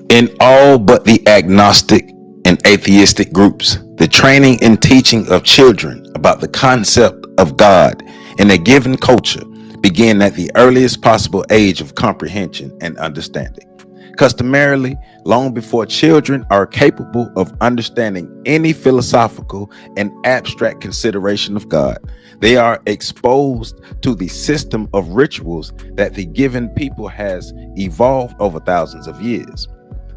In all but the agnostic and atheistic groups, the training and teaching of children about the concept of God in a given culture begin at the earliest possible age of comprehension and understanding. Customarily, long before children are capable of understanding any philosophical and abstract consideration of God, they are exposed to the system of rituals that the given people has evolved over thousands of years.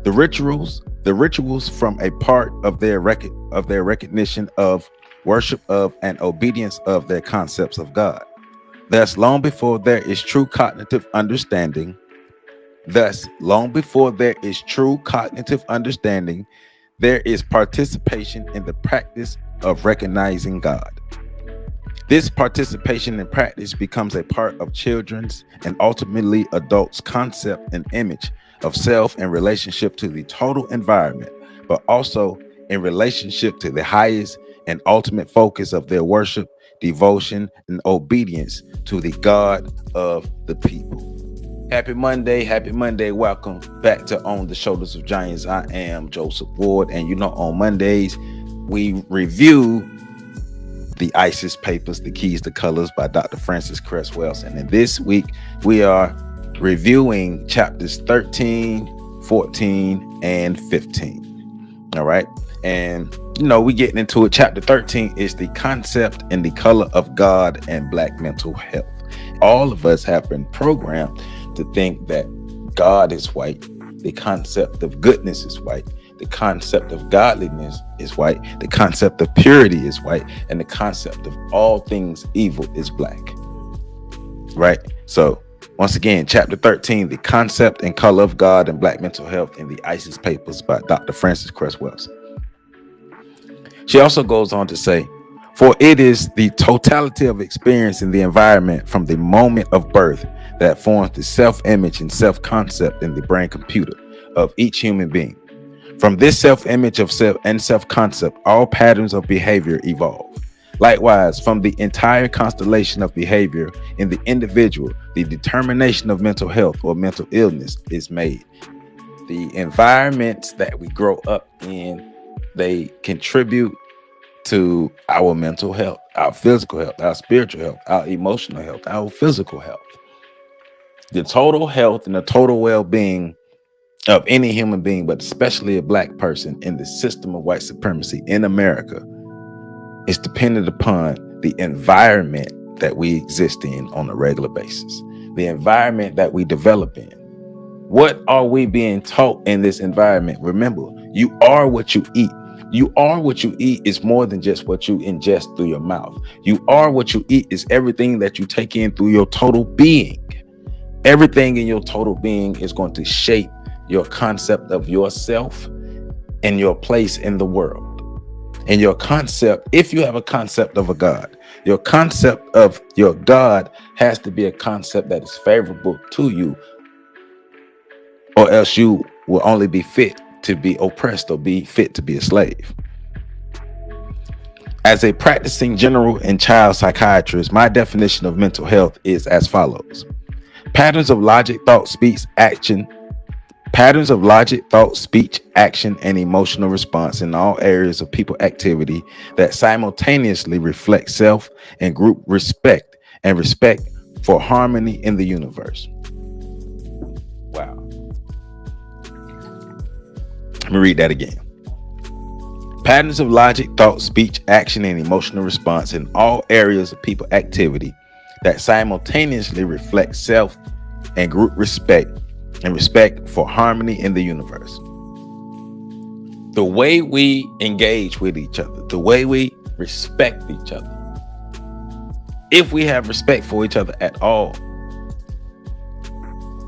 The rituals from a part of their recognition of, worship of, and obedience of their concepts of God. Thus, long before there is true cognitive understanding, there is participation in the practice of recognizing God. This participation in practice becomes a part of children's and ultimately adults' concept and image of self in relationship to the total environment, but also in relationship to the highest and ultimate focus of their worship, devotion, and obedience to the God of the people. Happy Monday. Welcome back to On the Shoulders of Giants. I am Joseph Ward, and on Mondays we review the ISIS Papers, The Keys to Colors by Dr. Francis Cress Welsing. And this week we are reviewing chapters 13, 14, and 15. All right. And, we getting into it. Chapter 13 is the concept and the color of God and Black mental health. All of us have been programmed to think that God is white. The concept of goodness is white. The concept of godliness is white. The concept of purity is white. And the concept of all things evil is black. Right? So, once again, chapter 13, the concept and color of God and Black mental health in the ISIS Papers by Dr. Francis Cress Welsing. She also goes on to say, for it is the totality of experience in the environment from the moment of birth that forms the self-image and self-concept in the brain computer of each human being. From this self-image of self and self-concept, all patterns of behavior evolve. Likewise, from the entire constellation of behavior in the individual, the determination of mental health or mental illness is made. The environments that we grow up in, they contribute to our mental health, our physical health, our spiritual health, our emotional health, our physical health. The total health and the total well-being of any human being, but especially a black person in the system of white supremacy in America, is dependent upon the environment that we exist in on a regular basis, the environment that we develop in. What are we being taught in this environment? Remember, you are what you eat. You are what you eat is more than just what you ingest through your mouth. You are what you eat is everything that you take in through your total being. Everything in your total being is going to shape your concept of yourself and your place in the world. And your concept, if you have a concept of a God, your concept of your God has to be a concept that is favorable to you, or else you will only be fit to be oppressed or be fit to be a slave. As a practicing general and child psychiatrist, my definition of mental health is as follows. Patterns of logic, thought, speech, action, and emotional response in all areas of people activity that simultaneously reflect self and group respect and respect for harmony in the universe. Wow. Let me read that again. Patterns of logic, thought, speech, action, and emotional response in all areas of people activity that simultaneously reflect self and group respect and respect for harmony in the universe. The way we engage with each other, the way we respect each other, if we have respect for each other at all,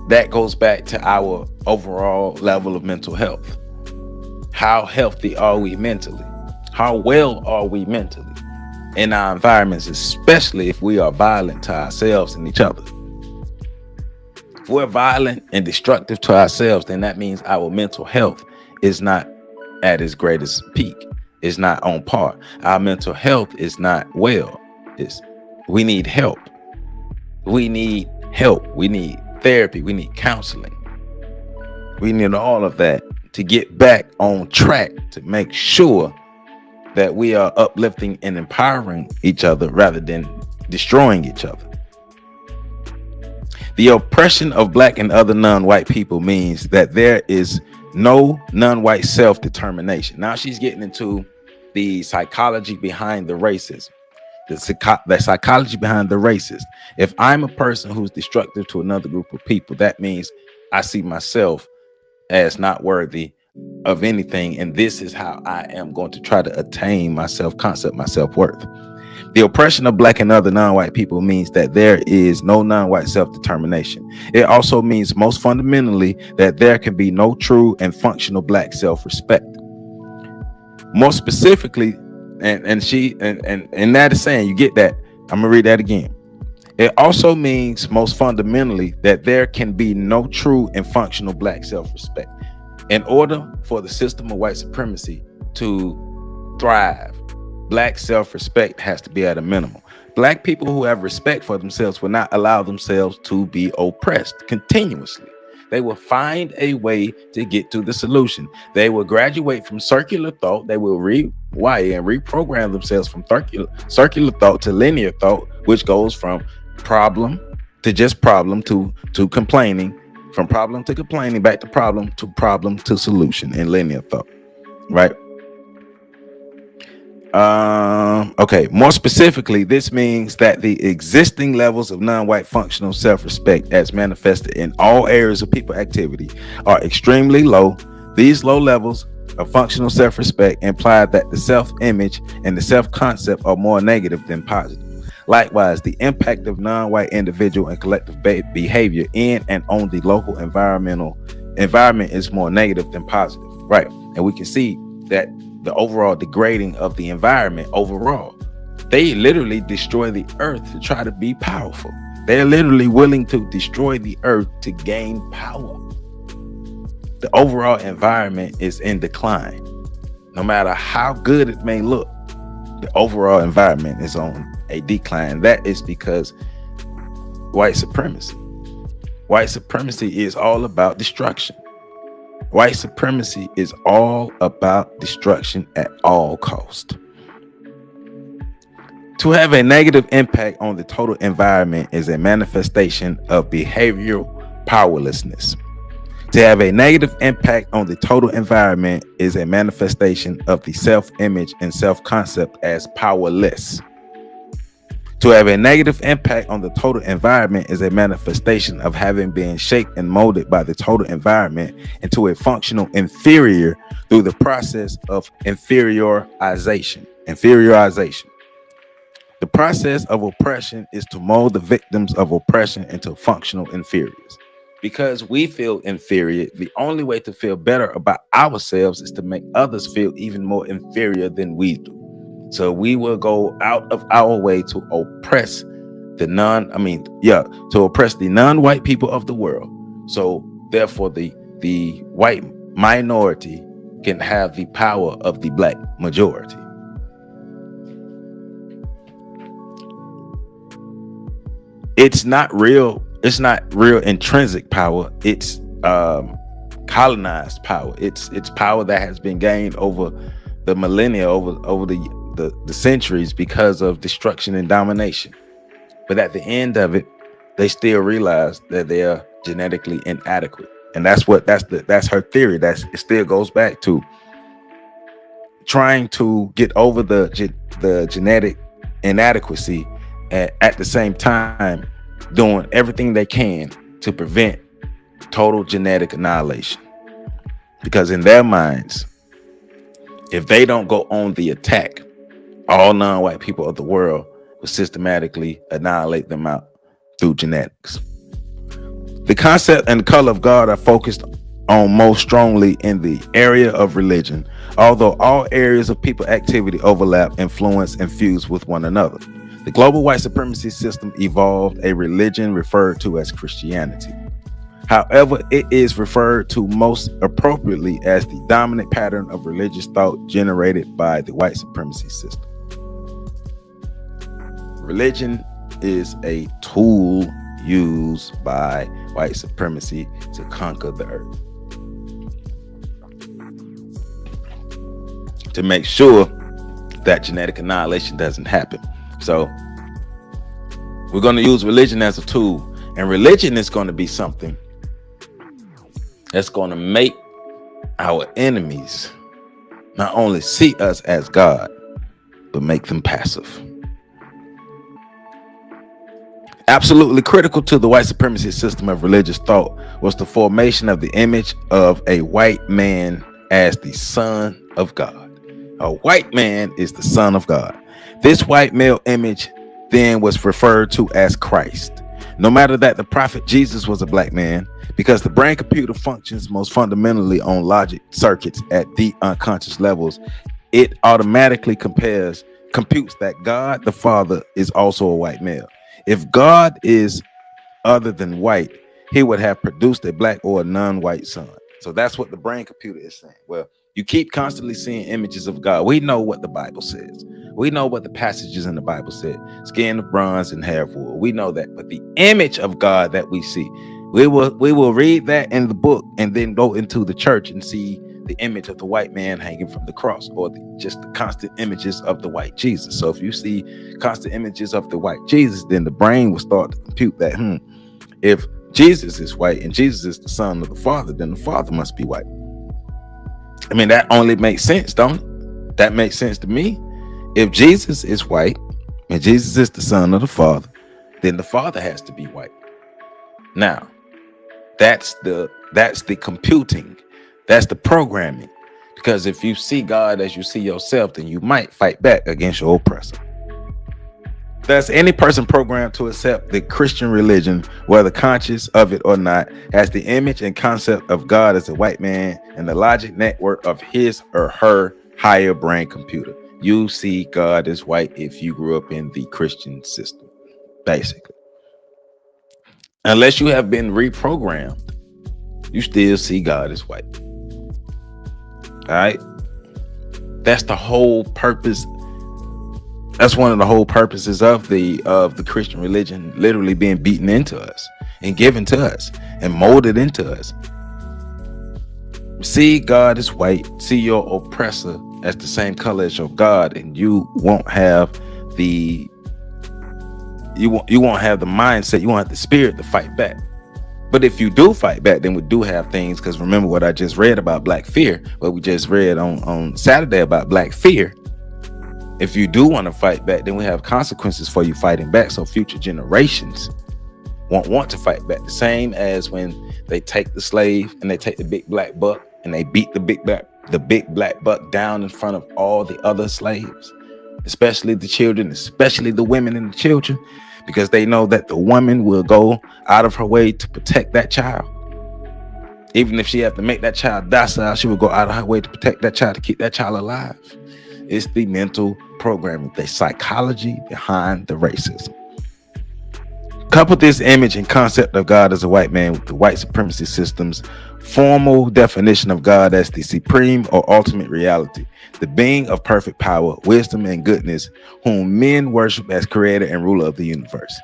that goes back to our overall level of mental health. How healthy are we mentally? How well are we mentally in our environments, especially if we are violent to ourselves and each other? If we're violent and destructive to ourselves, then that means our mental health is not at its greatest peak. It's not on par. Our mental health is not well. We need help. We need therapy. We need counseling. We need all of that to get back on track, to make sure that we are uplifting and empowering each other rather than destroying each other. The oppression of Black and other non-white people means that there is no non-white self-determination. Now she's getting into the psychology behind the racism. The psychology behind the racist. If I'm a person who's destructive to another group of people, that means I see myself as not worthy of anything, and this is how I am going to try to attain my self-concept, my self-worth. The oppression of Black and other non-white people means that there is no non-white self-determination. It also means, most fundamentally, that there can be no true and functional Black self-respect. More specifically, and that is saying, you get that. I'm gonna read that again. It also means, most fundamentally, that there can be no true and functional Black self-respect. In order for the system of white supremacy to thrive, Black self-respect has to be at a minimum. Black people who have respect for themselves will not allow themselves to be oppressed continuously. They will find a way to get to the solution. They will graduate from circular thought. They will rewire and reprogram themselves from circular thought to linear thought, which goes from problem to just problem to complaining, from problem to complaining, back to problem to solution in linear thought, right? Okay, more specifically, this means that the existing levels of non-white functional self-respect as manifested in all areas of people activity are extremely low. These low levels of functional self-respect imply that the self-image and the self-concept are more negative than positive. Likewise, the impact of non-white individual and collective behavior in and on the local environment is more negative than positive, right? And we can see that the overall degrading of the environment overall. They literally destroy the earth to try to be powerful. They're literally willing to destroy the earth to gain power. The overall environment is in decline. No matter how good it may look, the overall environment is on a decline. That is because white supremacy. White supremacy is all about destruction. White supremacy is all about destruction at all cost. To have a negative impact on the total environment is a manifestation of behavioral powerlessness. To have a negative impact on the total environment is a manifestation of the self-image and self-concept as powerless. To have a negative impact on the total environment is a manifestation of having been shaped and molded by the total environment into a functional inferior through the process of inferiorization. The process of oppression is to mold the victims of oppression into functional inferiors. Because we feel inferior, the only way to feel better about ourselves is to make others feel even more inferior than we do. So we will go out of our way to oppress the non-white people of the world. So therefore the white minority can have the power of the Black majority. It's not real intrinsic power. It's colonized power. It's power that has been gained over the millennia, over the centuries, because of destruction and domination. But at the end of it, they still realize that they are genetically inadequate, and that's her theory. It still goes back to trying to get over the genetic inadequacy, at the same time doing everything they can to prevent total genetic annihilation. Because in their minds, if they don't go on the attack, all non-white people of the world will systematically annihilate them out through genetics. The concept and color of God are focused on most strongly in the area of religion, although all areas of people activity overlap, influence, and fuse with one another. The global white supremacy system evolved a religion referred to as Christianity. However, it is referred to most appropriately as the dominant pattern of religious thought generated by the white supremacy system. Religion is a tool used by white supremacy to conquer the earth. to make sure that genetic annihilation doesn't happen. So we're going to use religion as a tool, and religion is going to be something that's going to make our enemies not only see us as God, but make them passive. Absolutely critical to the white supremacy system of religious thought was the formation of the image of a white man as the son of God. A white man is the son of God. This white male image then was referred to as Christ. No matter that the prophet Jesus was a black man, because the brain computer functions most fundamentally on logic circuits at the unconscious levels, it automatically computes that God the Father is also a white male. If God is other than white, he would have produced a black or a non-white son. So that's what the brain computer is saying. Well, you keep constantly seeing images of God. We know what the Bible says. We know what the passages in the Bible said. Skin of bronze and hair of wool. We know that. But the image of God that we see, we will read that in the book and then go into the church and see the image of the white man hanging from the cross, or just the constant images of the white Jesus. So if you see constant images of the white Jesus, then the brain will start to compute that, if Jesus is white and Jesus is the son of the Father, then the Father must be white. I mean, that only makes sense, don't it? That makes sense to me. If Jesus is white and Jesus is the son of the Father, then the Father has to be white. Now, that's the computing. That's the programming. Because if you see God as you see yourself, then you might fight back against your oppressor. Thus, any person programmed to accept the Christian religion, whether conscious of it or not, has the image and concept of God as a white man and the logic network of his or her higher brain computer. You see God as white if you grew up in the Christian system, basically. Unless you have been reprogrammed, you still see God as white. All right? That's the whole purpose. That's one of the whole purposes of the Christian religion, literally being beaten into us and given to us and molded into us. See God as white. See your oppressor as the same color as your God, and you won't have the mindset. You won't have the spirit to fight back. But if you do fight back, then we do have things. Because remember what I just read about black fear, what we just read on Saturday about black fear. If you do want to fight back, then we have consequences for you fighting back. So future generations won't want to fight back. The same as when they take the slave and they take the big black buck and they beat the big black buck down in front of all the other slaves, especially the children, especially the women and the children, because they know that the woman will go out of her way to protect that child. Even if she have to make that child docile, she will go out of her way to protect that child, to keep that child alive. It's the mental programming, the psychology behind the racism. Couple this image and concept of God as a white man with the white supremacy system's formal definition of God as the supreme or ultimate reality, the being of perfect power, wisdom, and goodness, whom men worship as creator and ruler of the universe.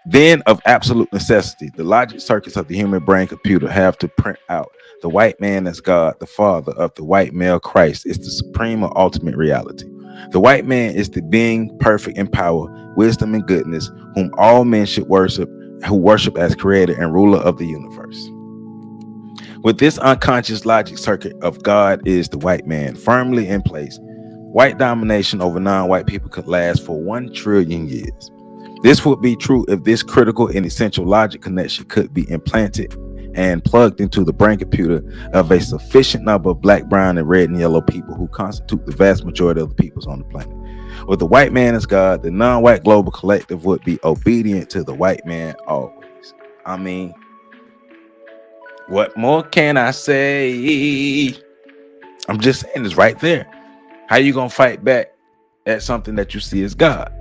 Then, of absolute necessity, the logic circuits of the human brain computer have to print out the white man as God, the Father of the white male Christ, is the supreme or ultimate reality. The white man is the being perfect in power, wisdom, and goodness, whom all men should worship, who worship as creator and ruler of the universe. With this unconscious logic circuit of God is the white man firmly in place, white domination over non-white people could last for 1 trillion years. This would be true if this critical and essential logic connection could be implanted and plugged into the brain computer of a sufficient number of black, brown, and red and yellow people who constitute the vast majority of the peoples on the planet. With the white man as God, the non-white global collective would be obedient to the white man always. I mean, what more can I say? I'm just saying, it's right there. How you gonna fight back at something that you see as God?